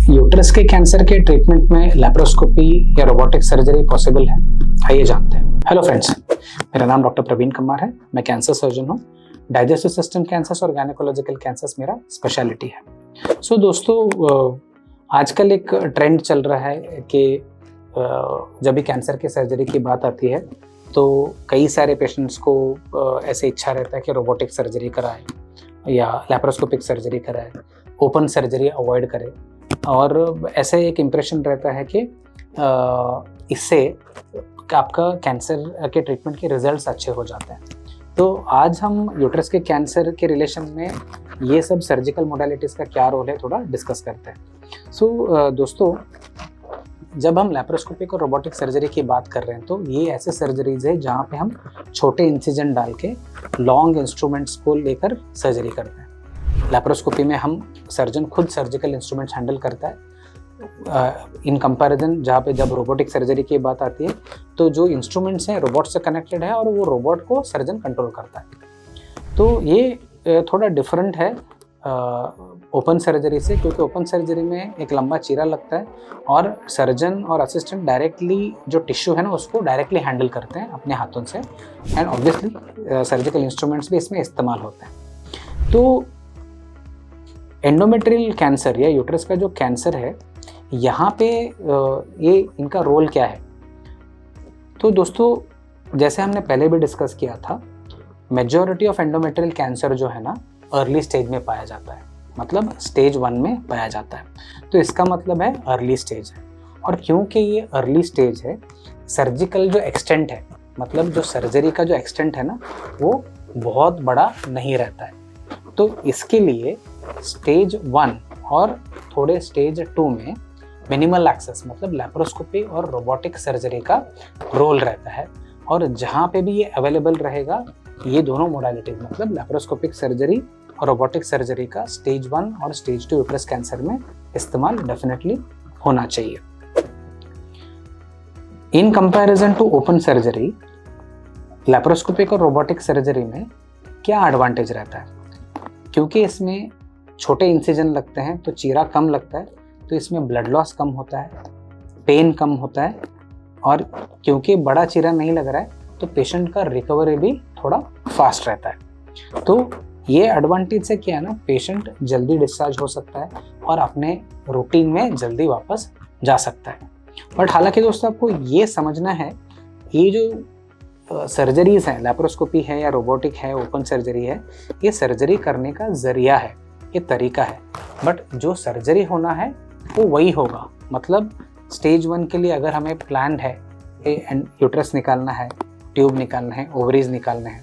Uterus के cancer के treatment में लैप्रोस्कोपी या रोबोटिक सर्जरी पॉसिबल है, आइए जानते हैं। हेलो फ्रेंड्स, मेरा नाम डॉक्टर प्रवीण कुमार है। मैं कैंसर सर्जन हूँ। डाइजेस्टिव सिस्टम कैंसर्स और गायनेकोलॉजिकल कैंसर्स मेरा स्पेशलिटी है। सो दोस्तों, आजकल एक ट्रेंड चल रहा है कि जब भी कैंसर के सर्जरी की बात आती है तो कई सारे पेशेंट्स को ऐसे इच्छा रहता है कि रोबोटिक सर्जरी कराएं या लैप्रोस्कोपिक सर्जरी कराएं, ओपन सर्जरी अवॉइड करें, और ऐसे एक इम्प्रेशन रहता है कि इससे आपका कैंसर के ट्रीटमेंट के रिजल्ट्स अच्छे हो जाते हैं। तो आज हम यूट्रस के कैंसर के रिलेशन में ये सब सर्जिकल मोडालिटीज़ का क्या रोल है थोड़ा डिस्कस करते हैं। सो दोस्तों, जब हम लैप्रोस्कोपिक और रोबोटिक सर्जरी की बात कर रहे हैं तो ये ऐसे सर्जरीज है जहाँ पे हम छोटे इंसिजन डाल के लॉन्ग इंस्ट्रूमेंट्स को लेकर सर्जरी करते हैं। लैप्रोस्कोपी में हम सर्जन खुद सर्जिकल इंस्ट्रूमेंट्स हैंडल करता है इन कंपैरिजन, जहाँ पे जब रोबोटिक सर्जरी की बात आती है तो जो इंस्ट्रूमेंट्स हैं रोबोट से कनेक्टेड है और वो रोबोट को सर्जन कंट्रोल करता है। तो ये थोड़ा डिफरेंट है ओपन सर्जरी से, क्योंकि ओपन सर्जरी में एक लंबा चीरा लगता है और सर्जन और असिस्टेंट डायरेक्टली जो टिश्यू है ना उसको डायरेक्टली हैंडल करते हैं अपने हाथों से, एंड ऑब्वियसली सर्जिकल इंस्ट्रूमेंट्स भी इसमें इस्तेमाल होते हैं। तो एंडोमेट्रियल कैंसर या यूट्रस का जो कैंसर है, यहाँ पे ये इनका रोल क्या है? तो दोस्तों, जैसे हमने पहले भी डिस्कस किया था, मेजॉरिटी ऑफ एंडोमेट्रियल कैंसर जो है ना अर्ली स्टेज में पाया जाता है, मतलब स्टेज 1 में पाया जाता है। तो इसका मतलब है अर्ली स्टेज है, और क्योंकि ये अर्ली स्टेज है, सर्जिकल जो एक्सटेंट है, मतलब जो सर्जरी का जो एक्सटेंट है ना वो बहुत बड़ा नहीं रहता है। तो इसके लिए स्टेज 1 और थोड़े स्टेज 2 में मिनिमल एक्सेस मतलब लैप्रोस्कोपी और रोबोटिक सर्जरी का रोल रहता है। और जहाँ पे भी ये अवेलेबल रहेगा, ये दोनों मोडालिटीज मतलब लैप्रोस्कोपिक सर्जरी और रोबोटिक सर्जरी का स्टेज 1 और स्टेज 2 यूट्रस कैंसर में इस्तेमाल डेफिनेटली होना चाहिए। In comparison to open surgery, laparoscopic और रोबोटिक सर्जरी में क्या एडवांटेज रहता है? क्योंकि इसमें छोटे इंसिजन लगते हैं तो चीरा कम लगता है, तो इसमें ब्लड लॉस कम होता है, पेन कम होता है, और क्योंकि बड़ा चीरा नहीं लग रहा है तो पेशेंट का रिकवरी भी थोड़ा फास्ट रहता है। तो ये एडवांटेज से क्या है ना, पेशेंट जल्दी डिस्चार्ज हो सकता है और अपने रूटीन में जल्दी वापस जा सकता है। बट हालांकि दोस्तों, आपको ये समझना है, ये जो सर्जरीज हैं, लैप्रोस्कोपी है या रोबोटिक है, ओपन सर्जरी है, ये सर्जरी करने का जरिया है, ये तरीका है। बट जो सर्जरी होना है वो वही होगा। मतलब स्टेज 1 के लिए अगर हमें प्लान है यूट्रस निकालना है, ट्यूब निकालना है, ओवरीज निकालना है,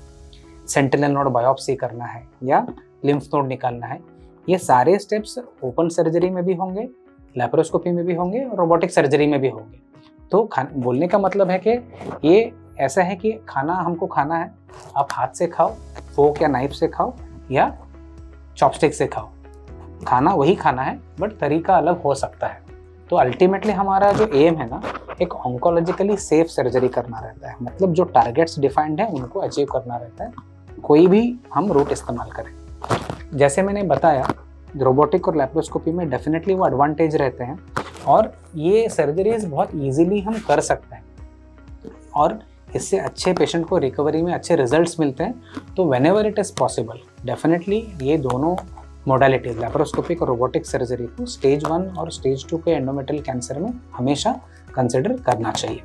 सेंटिनल नोड बायोप्सी करना है या लिम्फ नोड निकालना है, ये सारे स्टेप्स ओपन सर्जरी में भी होंगे, लैप्रोस्कोपी में भी होंगे और रोबोटिक सर्जरी में भी होंगे। तो बोलने का मतलब है कि ये ऐसा है कि खाना हमको खाना है, आप हाथ से खाओ, फोक या नाइफ से खाओ या चॉपस्टिक से खाओ, खाना वही खाना है, बट तरीका अलग हो सकता है। तो अल्टीमेटली हमारा जो एम है ना, एक ऑन्कोलॉजिकली सेफ सर्जरी करना रहता है, मतलब जो टारगेट्स डिफाइंड है उनको अचीव करना रहता है, कोई भी हम रूट इस्तेमाल करें। जैसे मैंने बताया, रोबोटिक और लैप्रोस्कोपी में डेफिनेटली वो एडवांटेज रहते हैं और ये सर्जरीज बहुत ईजिली हम कर सकते हैं और इससे अच्छे पेशेंट को रिकवरी में अच्छे रिजल्ट्स मिलते हैं। तो whenever it is possible, definitely ये दोनों मोडालिटीज लैप्रोस्कोपिक और रोबोटिक सर्जरी को स्टेज 1 और स्टेज 2 के एंडोमेट्रियल कैंसर में हमेशा कंसिडर करना चाहिए।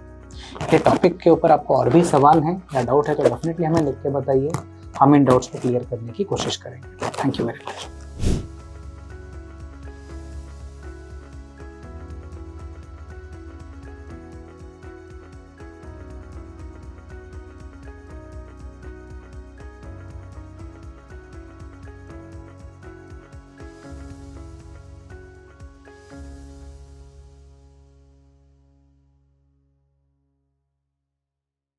ये टॉपिक के ऊपर आपको और भी सवाल हैं या डाउट है तो डेफिनेटली हमें लिख के बताइए, हम इन डाउट्स को क्लियर करने की कोशिश करेंगे। Thank you very much.